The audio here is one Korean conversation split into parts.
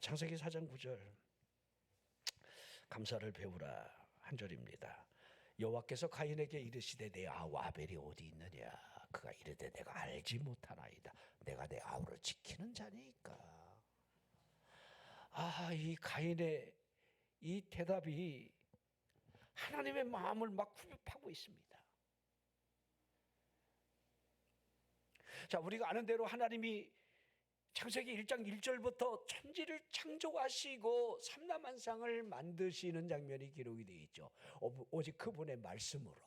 창세기 4장 9절 감사를 배우라 한 절입니다. 여호와께서 가인에게 이르시되 내 아우 아벨이 어디 있느냐. 그가 이르되 내가 알지 못하나이다. 내가 내 아우를 지키는 자니까. 이 가인의 이 대답이 하나님의 마음을 막 흡입하고 있습니다. 자, 우리가 아는 대로 하나님이 창세기 1장 1절부터 천지를 창조하시고 삼라만상을 만드시는 장면이 기록이 되어 있죠. 오직 그분의 말씀으로.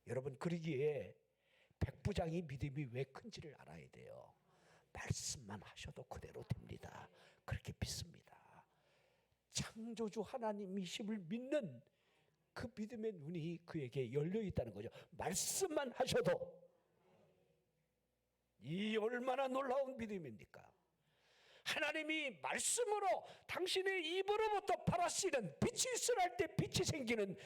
여러분, 그러기에 백부장이 믿음이 왜 큰지를 알아야 돼요. 말씀만 하셔도 그대로 됩니다. 그렇게 믿습니다. 창조주 하나님이심을 믿는 그 믿음의 눈이 그에게 열려 있다는 거죠. 말씀만 하셔도. 이 얼마나 놀라운 믿음입니까? 하나님이 말씀으로 당신의 입으로부터 발하시는 빛이 있으랄 때 빛이 생기는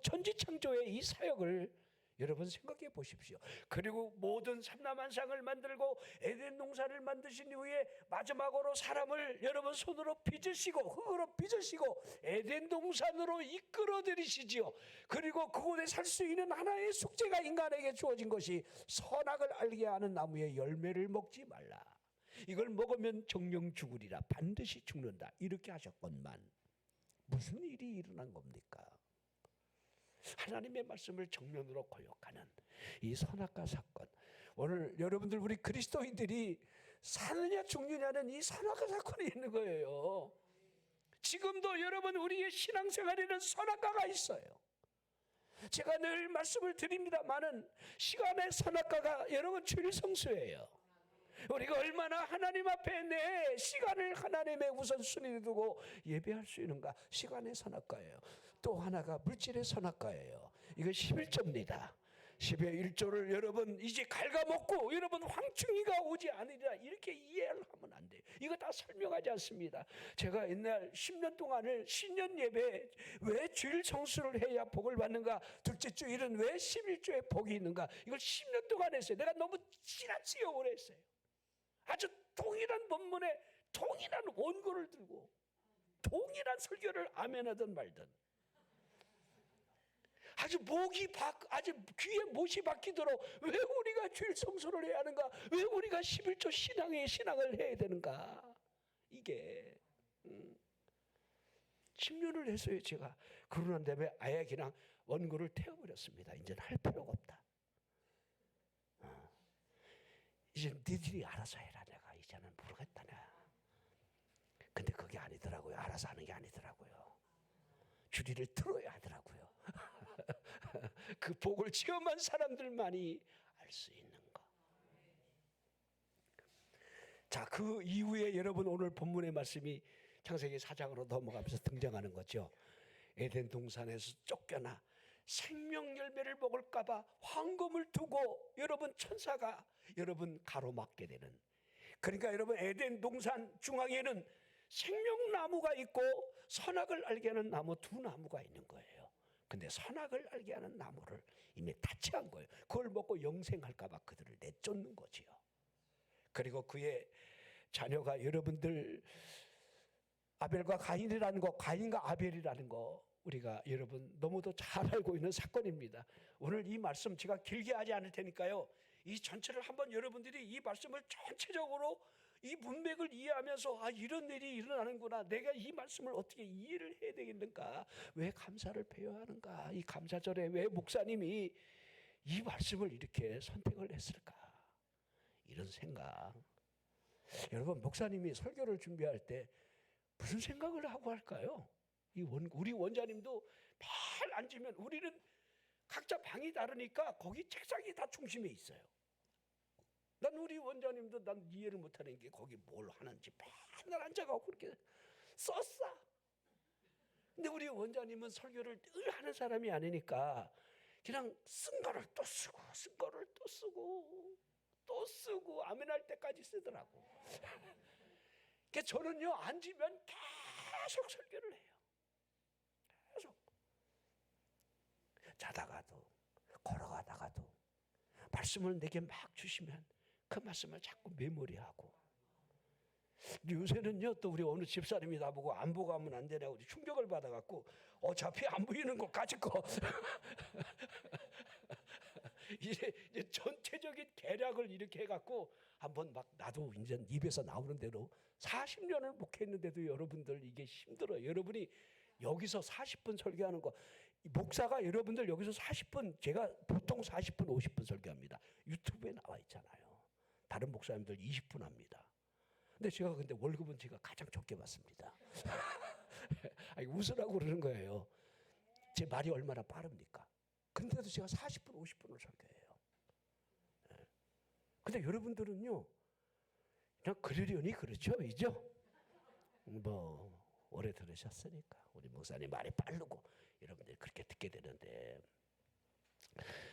천지창조의 이 사역을 여러분 생각해 보십시오. 그리고 모든 삼라만상을 만들고 에덴 동산을 만드신 이후에 마지막으로 사람을 여러분 손으로 빚으시고 흙으로 빚으시고 에덴 동산으로 이끌어들이시지요. 그리고 그곳에 살 수 있는 하나의 숙제가 인간에게 주어진 것이 선악을 알게 하는 나무의 열매를 먹지 말라. 이걸 먹으면 정령 죽으리라. 반드시 죽는다. 이렇게 하셨건만 무슨 일이 일어난 겁니까? 하나님의 말씀을 정면으로 거역하는 이 선악과 사건. 오늘 여러분들 우리 그리스도인들이 사느냐 죽느냐는 이 선악과 사건이 있는 거예요. 지금도 여러분 우리의 신앙생활에는 선악과가 있어요. 제가 늘 말씀을 드립니다마는 시간의 선악과가 여러분 주일 성수예요. 우리가 얼마나 하나님 앞에 내 시간을 하나님의 우선순위에 두고 예배할 수 있는가. 시간의 선악과예요. 또 하나가 물질의 선악과예요. 이거 11조입니다 11조를 여러분 이제 갉아먹고 여러분 황충이가 오지 않으리라 이렇게 이해를 하면 안 돼요. 이거 다 설명하지 않습니다. 제가 옛날 10년 동안을 신년 예배 왜 주일 성수를 해야 복을 받는가, 둘째 주일은 왜 11조에 복이 있는가, 이걸 10년 동안 했어요. 내가 너무 지나치게 오래 했어요. 아주 동일한 본문에 동일한 원고를 들고 동일한 설교를 아멘하든 말든 아주 아주 귀에 못이 박히도록 왜 우리가 주일 성수를 해야 하는가, 왜 우리가 11조 신앙을 해야 되는가. 이게 10년을 했어요. 제가 그러는 다음에 아예 그냥 원고를 태워버렸습니다. 이제는 할 필요가 없다. 이제 니들이 알아서 해라. 내가 이제는 모르겠다. 근데 그게 아니더라고요. 알아서 하는 게 아니더라고요. 주리를 들어야 하더라고요. 그 복을 체험한 사람들만이 알 수 있는 거. 자, 그 이후에 여러분 오늘 본문의 말씀이 창세기 4장으로 넘어가면서 등장하는 거죠. 에덴 동산에서 쫓겨나 생명 열매를 먹을까봐 황금을 두고 여러분 천사가 여러분 가로막게 되는. 그러니까 여러분 에덴 동산 중앙에는 생명나무가 있고 선악을 알게 하는 나무 두 나무가 있는 거예요. 근데 선악을 알게 하는 나무를 이미 타치한 거예요. 그걸 먹고 영생할까봐 그들을 내쫓는 거지요. 그리고 그의 자녀가 여러분들 아벨과 가인이라는 거, 가인과 아벨이라는 거 우리가 여러분 너무도 잘 알고 있는 사건입니다. 오늘 이 말씀 제가 길게 하지 않을 테니까요, 이 전체를 한번 여러분들이 이 말씀을 전체적으로 이 문맥을 이해하면서 이런 일이 일어나는구나, 내가 이 말씀을 어떻게 이해를 해야 되겠는가, 왜 감사를 배워야 하는가, 이 감사절에 왜 목사님이 이 말씀을 이렇게 선택을 했을까, 이런 생각. 여러분 목사님이 설교를 준비할 때 무슨 생각을 하고 할까요? 우리 원자님도 매일 앉으면 우리는 각자 방이 다르니까 거기 책상이 다 중심에 있어요. 난 우리 원자님도 난 이해를 못하는 게 거기 뭘 하는지 맨날 앉아가고 그렇게 썼어. 근데 우리 원자님은 설교를 늘 하는 사람이 아니니까 그냥 쓴 거를 또 쓰고 쓴 거를 또 쓰고 또 쓰고 아멘할 때까지 쓰더라고. 그러니까 저는요 앉으면 계속 설교를 해요. 계속. 자다가도 걸어가다가도 말씀을 내게 막 주시면 그 말씀을 자꾸 메모리하고, 요새는요 또 우리 어느 집사님이 나보고 안 보고 하면 안 되냐고 충격을 받아갖고 어차피 안 보이는 거 가지고 이제 전체적인 계략을 이렇게 해갖고 한번 막 나도 이제 입에서 나오는 대로 40년을 목회했는데도 여러분들 이게 힘들어요. 여러분이 여기서 40분 설교하는 거 목사가 여러분들 여기서 40분 제가 보통 40분 50분 설교합니다. 유튜브에 나와 있잖아요. 다른 목사님들 20분 합니다. 근데 제가 월급은 제가 가장 적게 받습니다. 아니, 웃으라고 그러는 거예요. 제 말이 얼마나 빠릅니까? 근데도 제가 40분 50분을 설교해요. 근데 여러분들은요 그냥 그러려니 그렇죠, 이죠? 뭐 오래 들으셨으니까 우리 목사님 말이 빠르고 여러분들이 그렇게 듣게 되는데,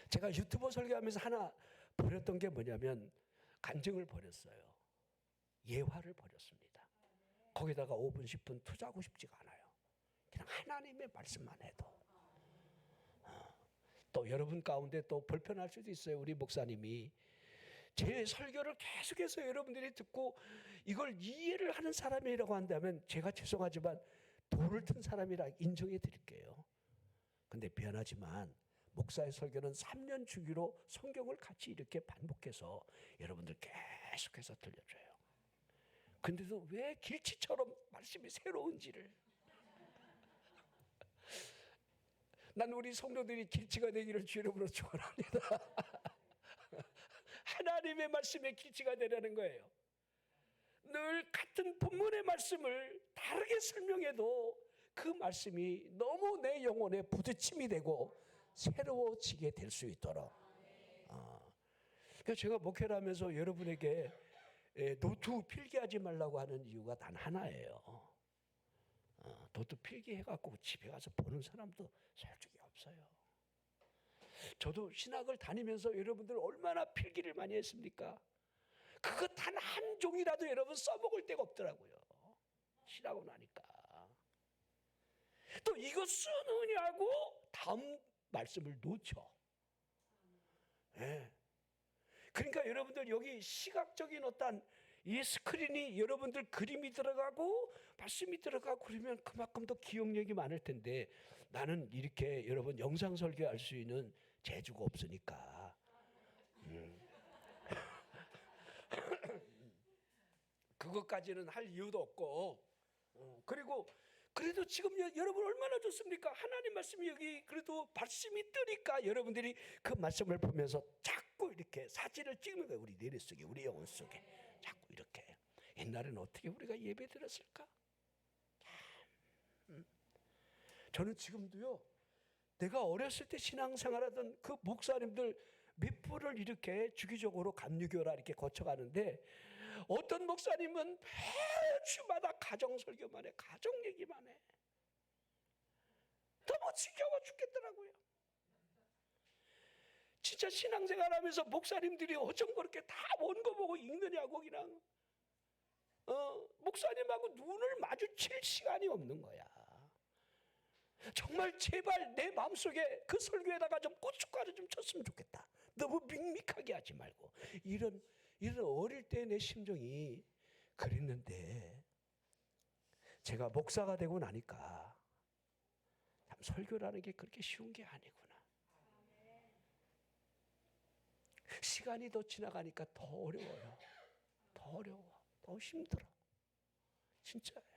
제가 유튜버 설교하면서 하나 버렸던 게 뭐냐면 간증을 버렸어요. 예화를 버렸습니다. 거기다가 5분 10분 투자하고 싶지가 않아요. 그냥 하나님의 말씀만 해도. 또 여러분 가운데 또 불편할 수도 있어요. 우리 목사님이 제 설교를 계속해서 여러분들이 듣고 이걸 이해를 하는 사람이라고 한다면 제가 죄송하지만 돌을 튼 사람이라 인정해 드릴게요. 근데 미안하지만 목사의 설교는 3년 주기로 성경을 같이 이렇게 반복해서 여러분들 계속해서 들려줘요. 근데도 왜 길치처럼 말씀이 새로운지를. 난 우리 성도들이 길치가 되기를 주 이름으로 축원합니다. 하나님의 말씀에 길치가 되라는 거예요. 늘 같은 본문의 말씀을 다르게 설명해도 그 말씀이 너무 내 영혼에 부딪힘이 되고 새로워지게 될 수 있도록. 그러니까 제가 목회를 하면서 여러분에게 노트 필기하지 말라고 하는 이유가 단 하나예요. 노트 필기해갖고 집에 가서 보는 사람도 솔직히 없어요. 저도 신학을 다니면서 여러분들 얼마나 필기를 많이 했습니까? 그거 단 한 종이라도 여러분 써먹을 데가 없더라고요. 신하고 나니까. 또 이거 쓰느냐고 다음 말씀을 놓쳐. 네. 그러니까 여러분들 여기 시각적인 어떤 이 스크린이 여러분들 그림이 들어가고 말씀이 들어가고 그러면 그만큼 더 기억력이 많을 텐데 나는 이렇게 여러분 영상 설교할 수 있는 재주가 없으니까 그것까지는 할 이유도 없고 그리고 그래도 지금 여러분 얼마나 좋습니까? 하나님 말씀이 여기 그래도 말씀이 뜨니까 여러분들이 그 말씀을 보면서 자꾸 이렇게 사진을 찍는 거예요. 우리 뇌리 속에 우리 영혼 속에 자꾸 이렇게. 옛날에는 어떻게 우리가 예배 드렸을까? 저는 지금도요 내가 어렸을 때 신앙생활하던 그 목사님들 몇 분을 이렇게 주기적으로 감리교라 이렇게 거쳐가는데 어떤 목사님은 매주마다 가정 설교만 해, 가정 얘기만 해. 너무 지겨워 죽겠더라고요. 진짜 신앙생활하면서 목사님들이 어쩜 그렇게 다 원고 보고 읽느냐고 그냥 목사님하고 눈을 마주칠 시간이 없는 거야. 정말 제발 내 마음속에 그 설교에다가 좀 고춧가루 좀 쳤으면 좋겠다. 너무 밋밋하게 하지 말고. 이런 어릴 때 내 심정이 그랬는데 제가 목사가 되고 나니까 참 설교라는 게 그렇게 쉬운 게 아니구나. 시간이 더 지나가니까 더 어려워요. 더 어려워. 더 힘들어. 진짜예요.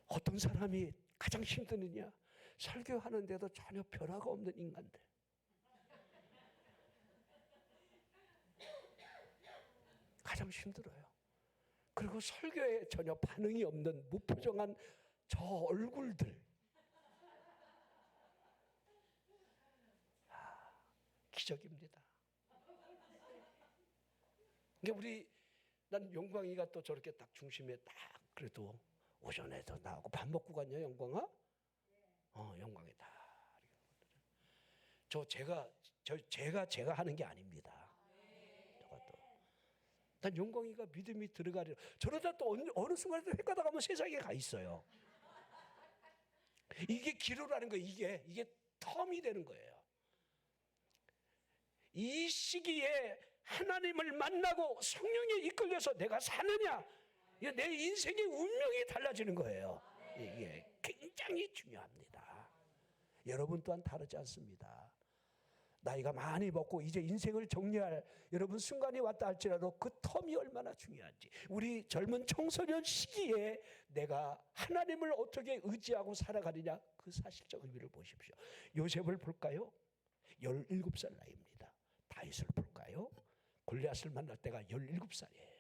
어떤 사람이 가장 힘드느냐? 설교하는데도 전혀 변화가 없는 인간들. 가장 힘들어요. 그리고 설교에 전혀 반응이 없는 무표정한 저 얼굴들. 기적입니다. 그러니까 난 영광이가 또 저렇게 딱 중심에 딱 그래도 오전에도 나오고 밥 먹고 갔냐 영광아? 영광이다. 제가 하는 게 아닙니다. 난 영광이가 믿음이 들어가려. 저러다 또 어느 순간에 헷가다 가면 세상에 가 있어요. 이게 기로라는 거예요. 이게 텀이 되는 거예요. 이 시기에 하나님을 만나고 성령에 이끌려서 내가 사느냐, 내 인생의 운명이 달라지는 거예요. 이게 굉장히 중요합니다. 여러분 또한 다르지 않습니다. 나이가 많이 먹고 이제 인생을 정리할 여러분 순간이 왔다 할지라도 그 텀이 얼마나 중요한지, 우리 젊은 청소년 시기에 내가 하나님을 어떻게 의지하고 살아가느냐, 그 사실적 의미를 보십시오. 요셉을 볼까요? 17살 나이입니다. 다윗을 볼까요? 골리앗을 만날 때가 17살이에요.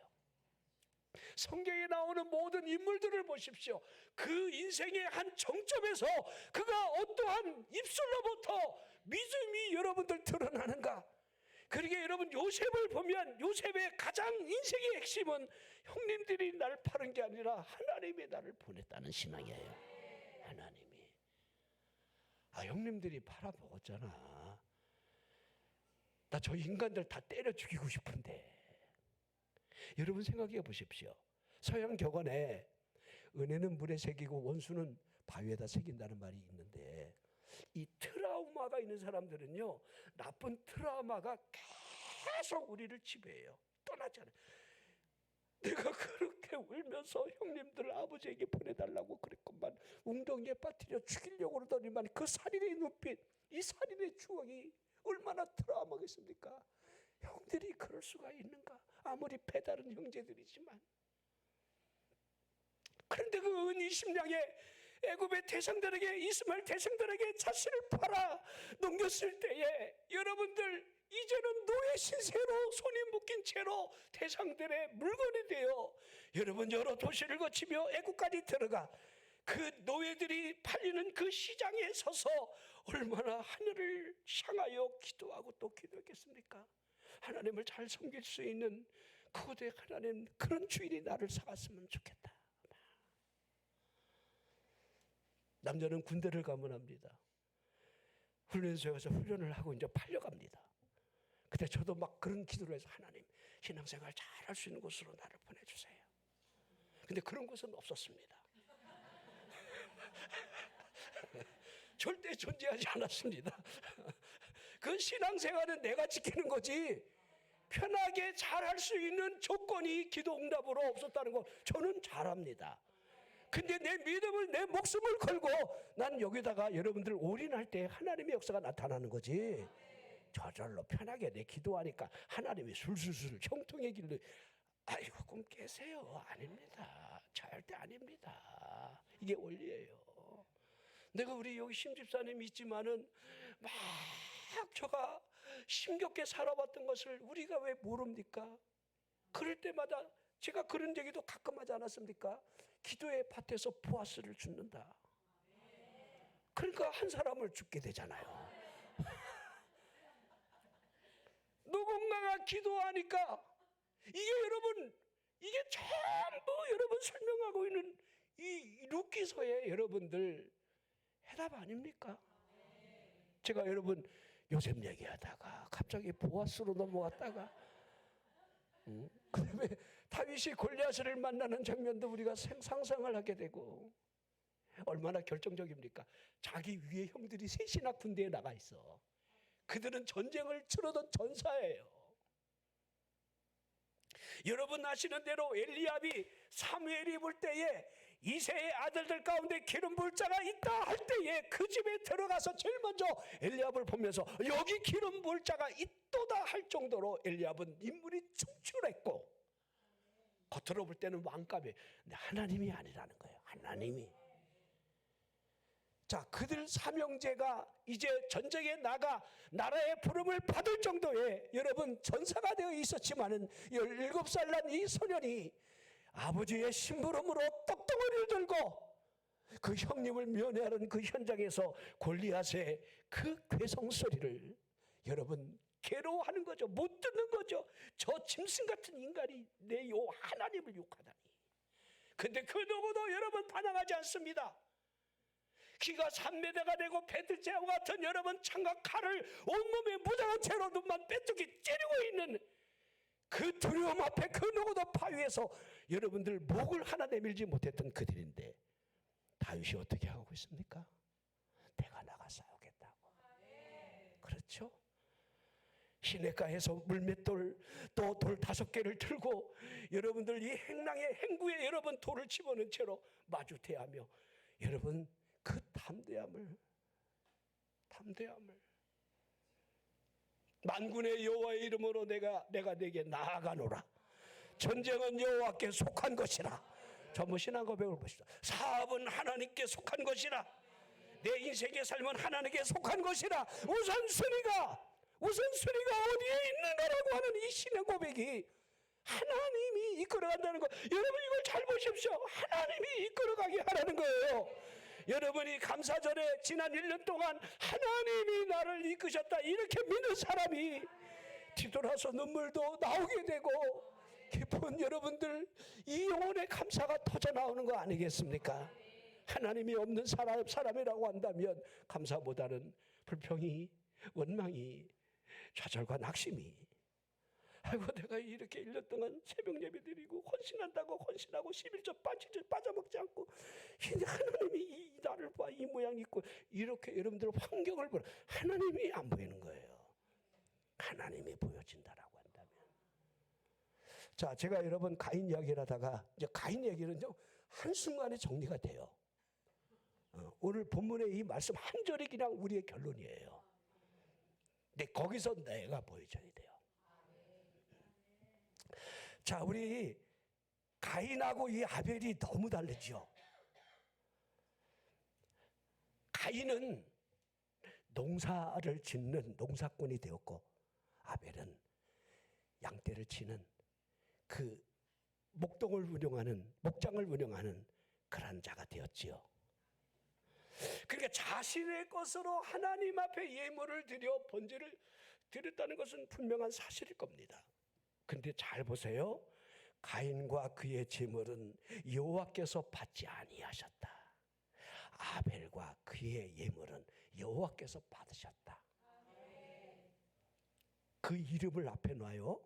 성경에 나오는 모든 인물들을 보십시오. 그 인생의 한 정점에서 그가 어떠한 입술로부터 믿음이 여러분들 드러나는가. 그러게 여러분, 요셉을 보면 요셉의 가장 인생의 핵심은 형님들이 날 파는 게 아니라 하나님이 나를 보냈다는 신앙이에요. 하나님이. 형님들이 팔아먹었잖아. 나 저 인간들 다 때려 죽이고 싶은데. 여러분 생각해 보십시오. 서양 격언에 은혜는 물에 새기고 원수는 바위에다 새긴다는 말이 있는데, 이 트라우마가 있는 사람들은요, 나쁜 트라우마가 계속 우리를 지배해요. 떠나지 않아요. 내가 그렇게 울면서 형님들 아버지에게 보내달라고 그랬건만 웅덩이에 빠뜨려 죽이려고 그러더니만 그 살인의 눈빛, 이 살인의 추억이 얼마나 트라우마겠습니까? 형들이 그럴 수가 있는가? 아무리 배다른 형제들이지만. 그런데 그 은 20냥에 애굽의 대상들에게, 이스마엘 대상들에게 자신을 팔아 넘겼을 때에 여러분들, 이제는 노예 신세로 손이 묶인 채로 대상들의 물건이 되어 여러분 여러 도시를 거치며 애굽까지 들어가 그 노예들이 팔리는 그 시장에 서서 얼마나 하늘을 향하여 기도하고 또 기도했겠습니까? 하나님을 잘 섬길 수 있는 그곳에 하나님, 그런 주인이 나를 삼았으면 좋겠다. 남자는 군대를 가면 합니다. 훈련소에 가서 훈련을 하고 이제 팔려갑니다. 그때 저도 막 그런 기도를 해서, 하나님, 신앙생활 잘 할 수 있는 곳으로 나를 보내주세요. 근데 그런 곳은 없었습니다. 절대 존재하지 않았습니다. 그 신앙생활은 내가 지키는 거지, 편하게 잘 할 수 있는 조건이 기도 응답으로 없었다는 거 저는 잘 압니다. 근데 내 믿음을, 내 목숨을 걸고 난 여기다가 여러분들 올인할 때 하나님의 역사가 나타나는 거지, 저절로 편하게 내 기도하니까 하나님이 술술술 형통의 길로, 아이고 꿈 깨세요. 아닙니다. 절대 아닙니다. 이게 원리예요. 내가 우리 여기 심집사님 있지만은 막 저가 힘겹게 살아왔던 것을 우리가 왜 모릅니까? 그럴 때마다 제가 그런 얘기도 가끔 하지 않았습니까? 기도의 밭에서 보아스를 줍는다. 그러니까 한 사람을 죽게 되잖아요. 누군가가 기도하니까, 이게 여러분, 이게 전부 여러분 설명하고 있는 이 룻기서의 여러분들 해답 아닙니까? 제가 여러분 요셉 얘기하다가 갑자기 보아스로 넘어갔다가 그다음에 다윗이 골리앗을 만나는 장면도 우리가 상상을 하게 되고, 얼마나 결정적입니까? 자기 위에 형들이 셋이나 군대에 나가 있어. 그들은 전쟁을 치르던 전사예요. 여러분 아시는 대로 엘리압이 사무엘이 볼 때에 이새의 아들들 가운데 기름 부을 자가 있다 할 때에 그 집에 들어가서 제일 먼저 엘리압을 보면서 여기 기름 부을 자가 있도다 할 정도로 엘리압은 인물이 충출했고, 겉으로 볼 때는 왕감이, 근데 하나님이 아니라는 거예요. 하나님이. 자, 그들 삼형제가 이제 전쟁에 나가 나라의 부름을 받을 정도의 여러분 전사가 되어 있었지만은 17살 난 이 소년이 아버지의 심부름으로 떡덩어리를 들고 그 형님을 면회하는 그 현장에서 골리앗의 그 괴성 소리를 여러분 괴로워하는 거죠. 못 듣는 거죠. 저 짐승 같은 인간이 내 요 하나님을 욕하다니. 근데 그 누구도 여러분 반항하지 않습니다. 키가 3m가 되고 배틀제와 같은 여러분 창과 칼을 온몸에 무장한 채로 눈만 빼뜨기 찌르고 있는 그 두려움 앞에 그 누구도 바위에서 여러분들 목을 하나 내밀지 못했던 그들인데, 다윗이 어떻게 하고 있습니까? 내가 나가 싸우겠다고. 그렇죠? 시냇가에서 물맷돌 또 돌 5개를 들고 여러분들 이 행구에 여러분 돌을 집어넣은 채로 마주대하며 여러분 그 담대함을 만군의 여호와의 이름으로 내가 내게 나아가노라. 전쟁은 여호와께 속한 것이라. 전부 신앙 고백을 보시죠. 사업은 하나님께 속한 것이라. 내 인생의 삶은 하나님께 속한 것이라. 우선순위가 어디에 있는가라고 하는 이 신앙 고백이 하나님이 이끌어간다는 거. 여러분 이걸 잘 보십시오. 하나님이 이끌어가게 하라는 거예요. 여러분이 감사절에 지난 1년 동안 하나님이 나를 이끄셨다 이렇게 믿는 사람이 뒤돌아서 눈물도 나오게 되고 기쁜 여러분들 이 영혼의 감사가 터져 나오는 거 아니겠습니까? 하나님이 없는 사람이라고 한다면 감사보다는 불평이, 원망이, 좌절과 낙심이, 아이고 내가 이렇게 1년 동안 새벽 예배 드리고 헌신한다고 헌신하고 11조 빠져먹지 않고 하나님이 나를 봐 이 모양 있고 이렇게 여러분들 환경을 보라. 하나님이 안 보이는 거예요. 하나님이 보여진다라고 한다면. 자, 제가 여러분 가인 이야기를 하다가 이제 가인 얘기는 한순간에 정리가 돼요. 오늘 본문의 이 말씀 한 절이 그냥 우리의 결론이에요. 근데 거기서 내가 보여줘야 돼요. 자, 우리 가인하고 이 아벨이 너무 다르죠. 가인은 농사를 짓는 농사꾼이 되었고 아벨은 양떼를 치는 그 목장을 운영하는 그런 자가 되었지요. 그러니까 자신의 것으로 하나님 앞에 예물을 드려 번제를 드렸다는 것은 분명한 사실일 겁니다. 그런데 잘 보세요. 가인과 그의 제물은 여호와께서 받지 아니하셨다. 아벨과 그의 예물은 여호와께서 받으셨다. 그 이름을 앞에 놔요.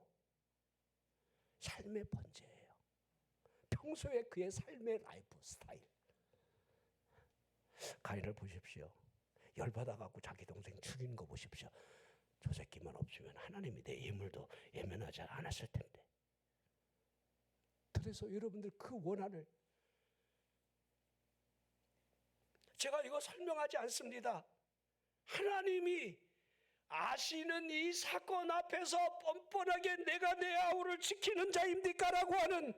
삶의 번제예요. 평소에 그의 삶의 라이프 스타일. 가인을 보십시오. 열받아갖고 자기 동생 죽이는 거 보십시오. 저 새끼만 없으면 하나님이 내 예물도 예면하지 않았을 텐데. 그래서 여러분들 그 원한을 제가 이거 설명하지 않습니다. 하나님이 아시는 이 사건 앞에서 뻔뻔하게 내가 내 아우를 지키는 자입니까? 라고 하는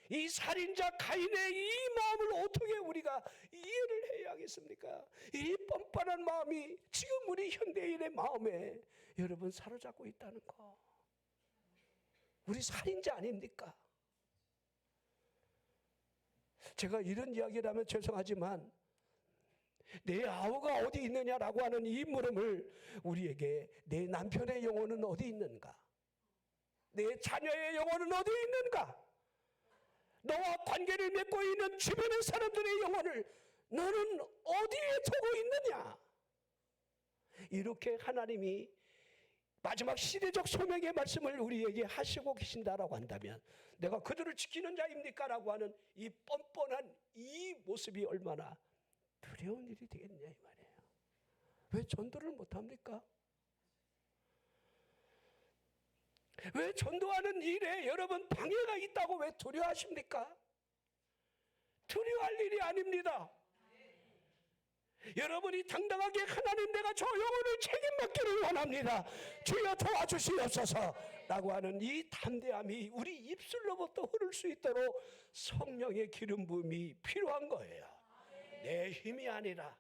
이 살인자 가인의 이 마음을 어떻게 우리가 이해를 해야 하겠습니까? 이 뻔뻔한 마음이 지금 우리 현대인의 마음에 여러분 사로잡고 있다는 거. 우리 살인자 아닙니까? 제가 이런 이야기를 하면 죄송하지만 내 아우가 어디 있느냐라고 하는 이 물음을 우리에게 내 남편의 영혼은 어디 있는가? 내 자녀의 영혼은 어디 있는가? 너와 관계를 맺고 있는 주변의 사람들의 영혼을 너는 어디에 두고 있느냐? 이렇게 하나님이 마지막 시대적 소명의 말씀을 우리에게 하시고 계신다라고 한다면 내가 그들을 지키는 자입니까? 라고 하는 이 뻔뻔한 이 모습이 얼마나 두려운 일이 되겠냐 이 말이에요. 왜 전도를 못합니까? 왜 전도하는 일에 여러분 방해가 있다고 왜 두려워하십니까? 두려워할 일이 아닙니다. 여러분이 당당하게 하나님 내가 저 영혼을 책임받기를 원합니다. 주여 도와주시옵소서 라고 하는 이 담대함이 우리 입술로부터 흐를 수 있도록 성령의 기름 부음이 필요한 거예요. 내 힘이 아니라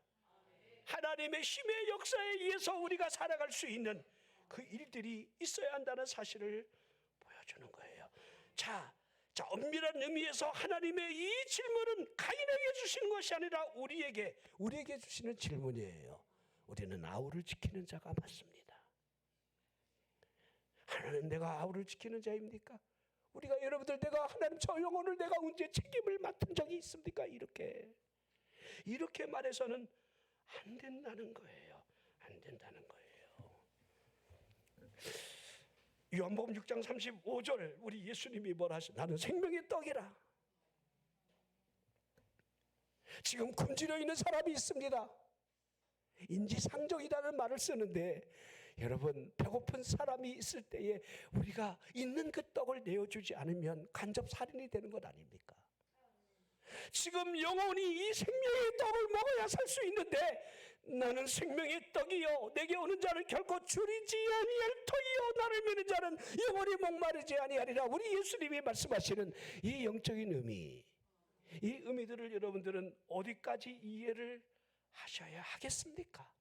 하나님의 힘의 역사에 의해서 우리가 살아갈 수 있는 그 일들이 있어야 한다는 사실을 보여주는 거예요. 자, 엄밀한 의미에서 하나님의 이 질문은 가인에게 주시는 것이 아니라 우리에게 주시는 질문이에요. 우리는 아우를 지키는 자가 맞습니다. 하나님 내가 아우를 지키는 자입니까? 우리가 여러분들 내가 하나님 저 영혼을 내가 언제 책임을 맡은 적이 있습니까? 이렇게 말해서는 안 된다는 거예요. 안 된다는 거예요. 요한복음 6장 35절 우리 예수님이 뭐라 하시죠? 나는 생명의 떡이라. 지금 굶주려 있는 사람이 있습니다. 인지상정이라는 말을 쓰는데 여러분, 배고픈 사람이 있을 때에 우리가 있는 그 떡을 내어주지 않으면 간접살인이 되는 것 아닙니까? 지금 영혼이 이 생명의 떡을 먹어야 살 수 있는데, 나는 생명의 떡이요 내게 오는 자를 결코 줄이지 아니할 터이요 나를 믿는 자는 영원히 목마르지 아니하리라. 우리 예수님이 말씀하시는 이 영적인 의미, 이 의미들을 여러분들은 어디까지 이해를 하셔야 하겠습니까?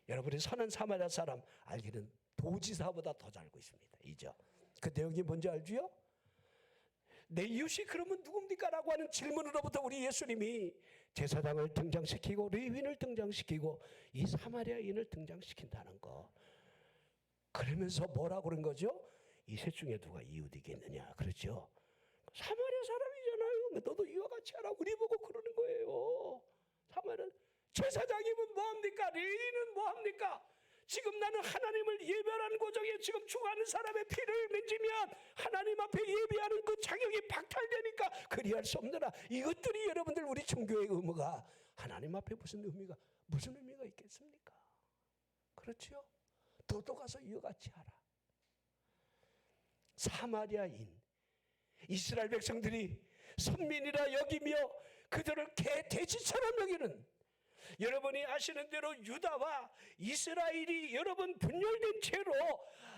여러분이 선한 사마리아 사람 알기는 도지사보다 더 잘 알고 있습니다. 이죠. 그 내용이 뭔지 알지요? 내 이웃이 그러면 누굽니까? 라고 하는 질문으로부터 우리 예수님이 제사장을 등장시키고 레위인을 등장시키고 이 사마리아인을 등장시킨다는 거. 그러면서 뭐라고 그런 거죠? 이 셋 중에 누가 이웃이겠느냐, 그렇죠? 사마리아 사람이잖아요. 너도 이와 같이 하라. 우리 보고 그러는 거예요. 사마리아 제사장이면 뭐합니까? 레위인은 뭐합니까? 지금 나는 하나님을 예배하는 고정에 지금 죽어가는 사람의 피를 만지면 하나님 앞에 예배하는 그 자격이 박탈되니까 그리할 수 없느라. 이것들이 여러분들 우리 종교의 의무가 하나님 앞에 무슨 의미가 있겠습니까? 그렇죠? 너도 가서 이와 같이 하라. 사마리아인 이스라엘 백성들이 선민이라 여기며 그들을 돼지처럼 여기는, 여러분이 아시는 대로 유다와 이스라엘이 여러분 분열된 채로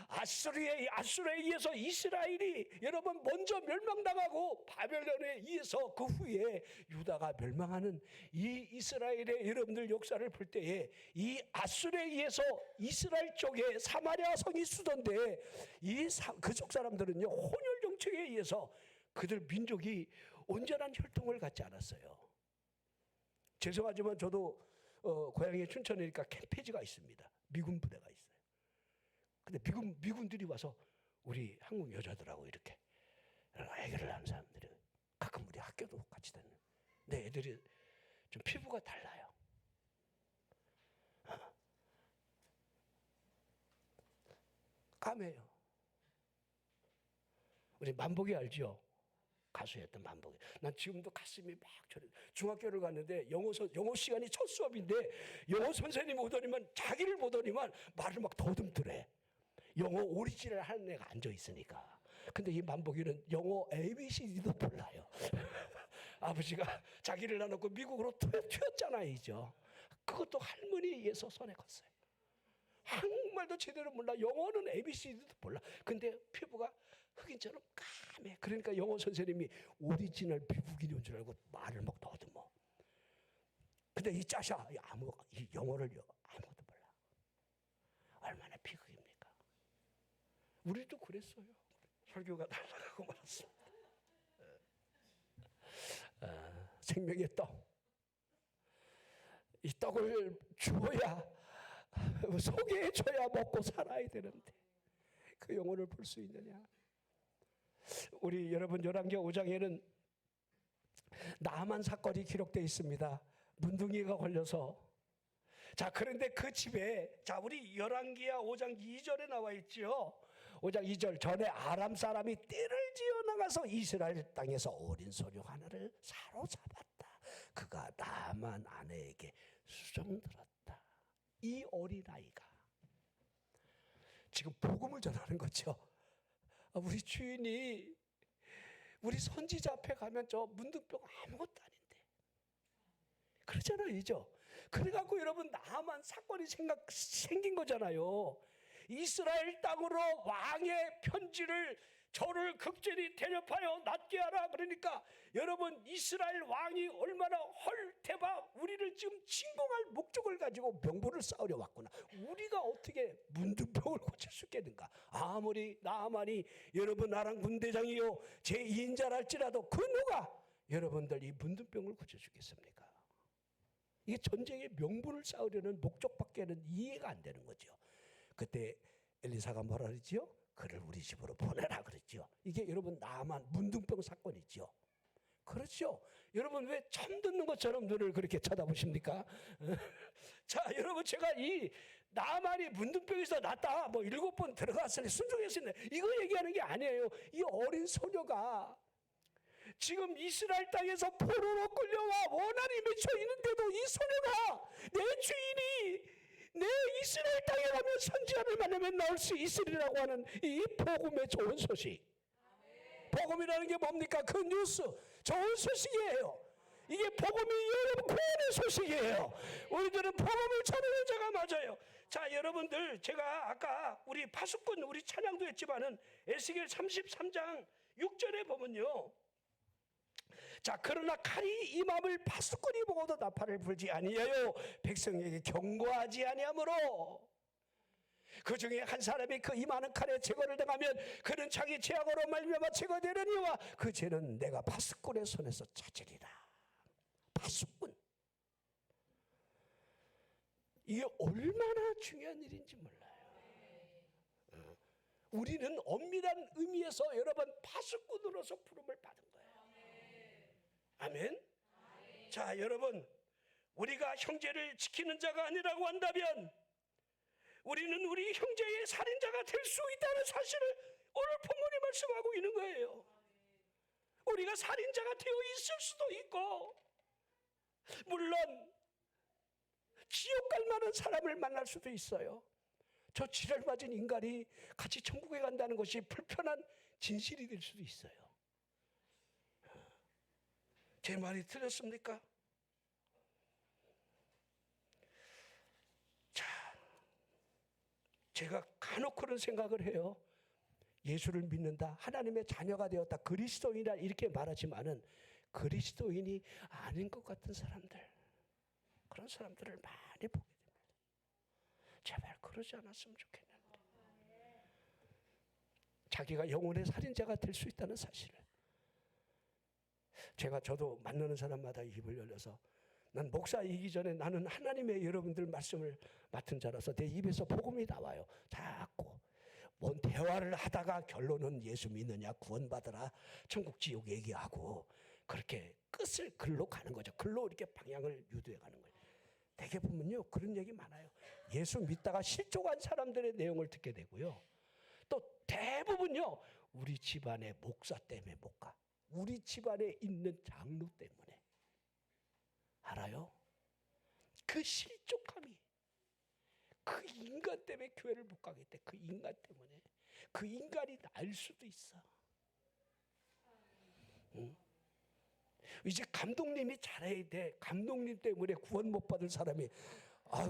아수르에 의해서 이스라엘이 여러분 먼저 멸망당하고 바벨론에 의해서 그 후에 유다가 멸망하는 이 이스라엘의 여러분들 역사를 볼 때에 이 아수르에 의해서 이스라엘 쪽에 사마리아 성이 쓰던데 이 그쪽 사람들은요 혼혈 정책에 의해서 그들 민족이 온전한 혈통을 갖지 않았어요. 죄송하지만 저도 고향이 춘천이니까 캠페지가 있습니다. 미군 부대가 있어요. 근데 미군들이 와서 우리 한국 여자들하고 이렇게 애교를 하는 사람들이 가끔 우리 학교도 같이 다니는. 근데 애들이 좀 피부가 달라요. 까매요. 우리 만복이 알죠? 가수였던 만복이. 난 지금도 가슴이 막 저려. 중학교를 갔는데 영어 시간이 첫 수업인데 영어 선생님이 오더니만 자기를 보더니만 말을 막 더듬더래. 영어 오리지널 하는 애가 앉아 있으니까. 근데 이 만복이는 영어 ABCD도 몰라요. 아버지가 자기를 놔놓고 미국으로 튀었잖아요, 이죠. 그것도 할머니에 의해서 손에 컸어요. 한국말도 제대로 몰라. 영어는 ABCD도 몰라. 근데 피부가 흑인처럼 까매. 그러니까 영어 선생님이 오리지널 미국인인 줄 알고 말을 막 더듬어. 근데 이 짜샤 이 영어를 아무것도 몰라. 얼마나 비극입니까? 우리도 그랬어요. 설교가 날아가고 말았습니다. 생명의 떡. 이 떡을 주어야 소개해줘야 먹고 살아야 되는데 그 영혼을 볼 수 있느냐? 우리 여러분 열왕기하 5장에는 나만 사건이 기록되어 있습니다. 문둥이가 걸려서. 자, 그런데 그 집에, 자, 우리 열왕기하 5장 2절에 나와 있죠. 5장 2절 전에 아람 사람이 떼를 지어 나가서 이스라엘 땅에서 어린 소녀 하나를 사로잡았다. 그가 나만 아내에게 수정들었다. 이 어린아이가 지금 복음을 전하는 거죠. 우리 주인이 우리 선지자 앞에 가면 저 문둥병 아무것도 아닌데 그러잖아요, 이죠. 그래갖고 여러분 나만 사건이 생긴 거잖아요. 이스라엘 땅으로 왕의 편지를 저를 극진히 대접하여 낫게 하라. 그러니까 여러분 이스라엘 왕이 얼마나 대박 우리를 지금 침공할 목적을 가지고 병보를 쌓으려 왔구나. 우리가 어떻게 문둥병을 고칠 수 있겠는가. 아무리 나아만이 여러분 나랑 군대장이요 제2인자랄지라도 그 누가 여러분들 이 문둥병을 고쳐주겠습니까? 이게 전쟁의 명분을 쌓으려는 목적밖에는 이해가 안 되는 거죠. 그때 엘리사가 뭐라 그랬지요? 그를 우리 집으로 보내라 그랬죠. 이게 여러분 나만 문둥병 사건이죠. 그렇죠. 여러분 왜 처음 듣는 것처럼 눈을 그렇게 쳐다보십니까? 자, 여러분 제가 이 나만이 문둥병에서 났다 뭐 7번 들어갔으니 순종했으니 이거 얘기하는 게 아니에요. 이 어린 소녀가 지금 이스라엘 땅에서 포로로 끌려와 원한이 맺혀 있는데도 이 소녀가 내 주인이 내 이스라엘 땅에 가면 선지자를 만나면 나올 수 있으리라고 하는 이 복음의 좋은 소식. 복음이라는 게 뭡니까? 그 뉴스, 좋은 소식이에요. 이게 복음이 여러분 구원의 소식이에요. 우리들은 복음을 전하는 자가 맞아요. 자, 여러분들, 제가 아까 우리 파수꾼 우리 찬양도 했지만은 에스겔 33장 6절에 보면요. 자, 그러나 칼이 임함을 파수꾼이 보고도 나팔을 불지 아니하여 백성에게 경고하지 아니하므로, 그 중에 한 사람이 그 임하는 칼에 제거를 당하면 그는 자기 죄악으로 말미암아 제거되려니와 그 죄는 내가 파수꾼의 손에서 찾으리라. 파수꾼, 이게 얼마나 중요한 일인지 몰라요. 우리는 엄밀한 의미에서 여러분 파수꾼으로서 부름을 받은 거예요. 아멘. 자, 여러분, 우리가 형제를 지키는 자가 아니라고 한다면 우리는 우리 형제의 살인자가 될 수 있다는 사실을 오늘 본문이 말씀하고 있는 거예요. 우리가 살인자가 되어 있을 수도 있고, 물론 지옥 갈 만한 사람을 만날 수도 있어요. 저 지랄 맞은 인간이 같이 천국에 간다는 것이 불편한 진실이 될 수도 있어요. 제 말이 틀렸습니까? 자, 제가 간혹 그런 생각을 해요. 예수를 믿는다, 하나님의 자녀가 되었다, 그리스도인이라 이렇게 말하지만은 그리스도인이 아닌 것 같은 사람들, 그런 사람들을 많이 보게 됩니다. 제발 그러지 않았으면 좋겠는데. 자기가 영혼의 살인자가 될 수 있다는 사실을. 저도 만나는 사람마다 입을 열려서, 난 목사이기 전에 나는 하나님의 여러분들 말씀을 맡은 자라서 내 입에서 복음이 나와요. 자꾸 뭔 대화를 하다가 결론은 예수 믿느냐, 구원받으라, 천국 지옥 얘기하고 그렇게 끝을 글로 가는 거죠. 글로 이렇게 방향을 유도해 가는 거예요. 대개 보면요, 그런 얘기 많아요. 예수 믿다가 실족한 사람들의 내용을 듣게 되고요. 또 대부분요, 우리 집안의 목사 때문에 못 가. 우리 집안에 있는 장로 때문에. 알아요? 그 실족함이, 그 인간 때문에 교회를 못 가겠대. 그 인간 때문에. 그 인간이 날 수도 있어. 응? 이제 감독님이 잘해야 돼. 감독님 때문에 구원 못 받은 사람이,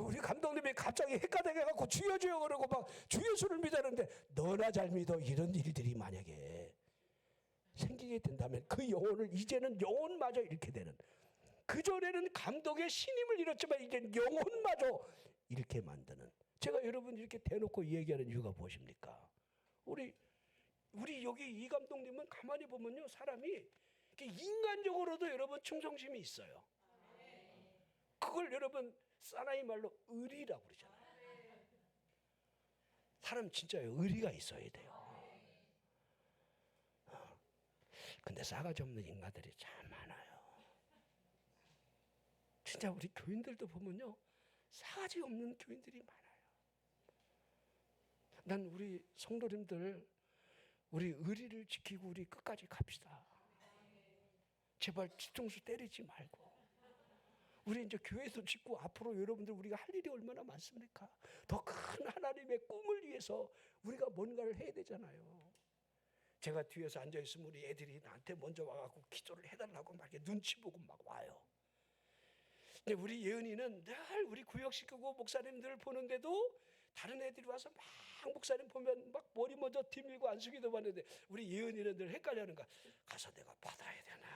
우리 감독님이 갑자기 헷가닥해갖고 주여 주여 그러고 막 주 예수를 믿었는데 너나 잘 믿어, 이런 일들이 만약에 생기게 된다면 그 영혼을, 이제는 영혼마저 잃게 되는, 그전에는 감독의 신임을 잃었지만 이제 영혼마저 잃게 만드는. 제가 여러분 이렇게 대놓고 얘기하는 이유가 무엇입니까? 우리 여기 이 감독님은 가만히 보면요, 사람이 인간적으로도 여러분 충성심이 있어요. 그걸 여러분 사나이 말로 의리라고 그러잖아요. 사람 진짜 의리가 있어야 돼요. 근데 싸가지 없는 인간들이 참 많아요. 진짜 우리 교인들도 보면요, 싸가지 없는 교인들이 많아요. 난 우리 성도님들, 우리 의리를 지키고 우리 끝까지 갑시다. 제발 뒤통수 때리지 말고. 우리 이제 교회도 짓고 앞으로 여러분들 우리가 할 일이 얼마나 많습니까? 더 큰 하나님의 꿈을 위해서 우리가 뭔가를 해야 되잖아요. 제가 뒤에서 앉아있으면 우리 애들이 나한테 먼저 와갖고 기도를 해달라고 막 이렇게 눈치 보고 막 와요. 근데 우리 예은이는 늘 우리 구역시키고 목사님들 보는데도 다른 애들이 와서 막 목사님 보면 막 머리 먼저 뒤밀고 안수기도 받는데 우리 예은이는 늘 헷갈려하는 거야. 가서 내가 받아야 되나.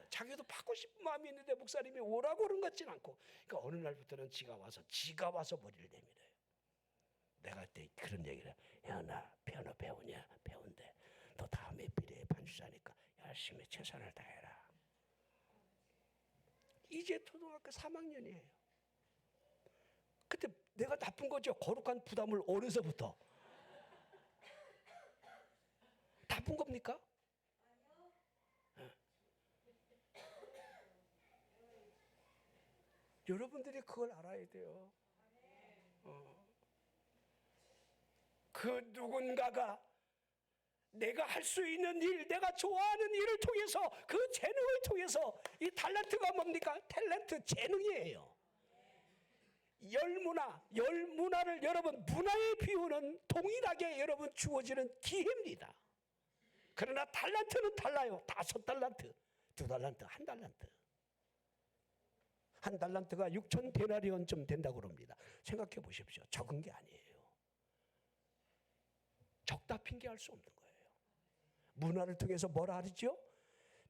자기도 받고 싶은 마음이 있는데 목사님이 오라고 그런 것 같진 않고. 그러니까 어느 날부터는 지가 와서 머리를 내밀어요. 내가 그때 그런 얘기를 해. 나 피아노 배우냐? 배운대. 너 다음에 미래의 반주자니까 열심히 최선을 다해라. 이제 초등학교 3학년이에요. 그때 내가 나쁜 거죠. 거룩한 부담을 어려서부터. 나쁜 겁니까? 여러분들이 그걸 알아야 돼요. 그 누군가가 내가 할 수 있는 일, 내가 좋아하는 일을 통해서, 그 재능을 통해서, 이 탤런트가 뭡니까? 탤런트, 재능이에요. 열 문화를 여러분 문화의 비유는 동일하게 여러분 주어지는 기회입니다. 그러나 달란트는 달라요. 5달란트, 2달란트, 1달란트. 1달란트가 6천 데나리온쯤 된다고 그럽니다. 생각해 보십시오. 적은 게 아니에요. 적다 핑계할 수 없는 거예요. 문화를 통해서 뭐라 하죠?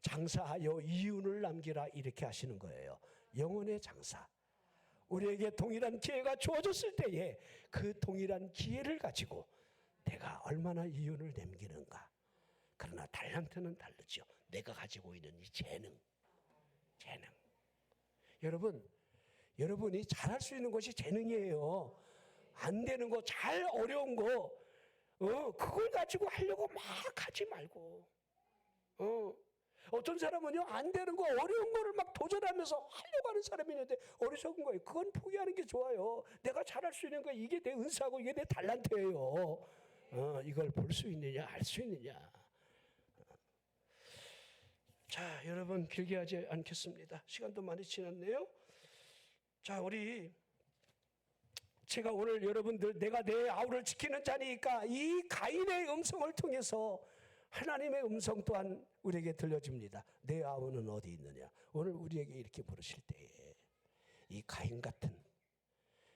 장사하여 이윤을 남기라 이렇게 하시는 거예요. 영혼의 장사. 우리에게 동일한 기회가 주어졌을 때에 그 동일한 기회를 가지고 내가 얼마나 이윤을 남기는가. 그러나 달란트는 다르죠. 내가 가지고 있는 이 재능. 여러분이 잘할 수 있는 것이 재능이에요. 안 되는 거, 잘 어려운 거, 그걸 가지고 하려고 막 하지 말고. 어떤 사람은요, 안 되는 거, 어려운 거를 막 도전하면서 하려고 하는 사람이 있는데 어리석은 거예요. 그건 포기하는 게 좋아요. 내가 잘할 수 있는 거, 이게 내 은사고 이게 내 달란트예요. 이걸 볼 수 있느냐, 알 수 있느냐. 자, 여러분 길게 하지 않겠습니다. 시간도 많이 지났네요. 자, 제가 오늘 여러분들 내가 내 아우를 지키는 자니까 이 가인의 음성을 통해서 하나님의 음성 또한 우리에게 들려집니다. 내 아우는 어디 있느냐. 오늘 우리에게 이렇게 부르실 때에 이 가인 같은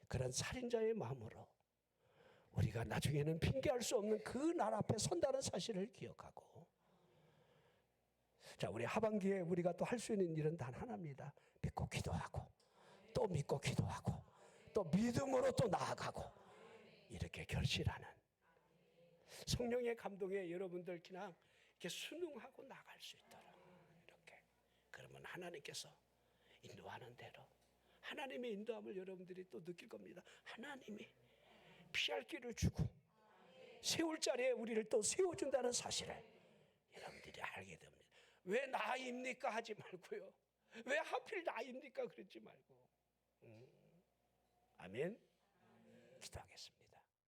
그런 살인자의 마음으로 우리가 나중에는 핑계할 수 없는 그 날 앞에 선다는 사실을 기억하고, 자, 우리 하반기에 우리가 또 할 수 있는 일은 단 하나입니다. 믿고 기도하고 또 믿고 기도하고 또 믿음으로 또 나아가고 이렇게 결실하는 성령의 감동에 여러분들 그냥 이렇게 순응하고 나갈 수 있도록 이렇게. 그러면 하나님께서 인도하는 대로 하나님의 인도함을 여러분들이 또 느낄 겁니다. 하나님이 피할 길을 주고 세울 자리에 우리를 또 세워준다는 사실을 여러분들이 알게 됩니다. 왜 나입니까 하지 말고요. 왜 하필 나입니까 그러지 말고. 아멘. 기도하겠습니다.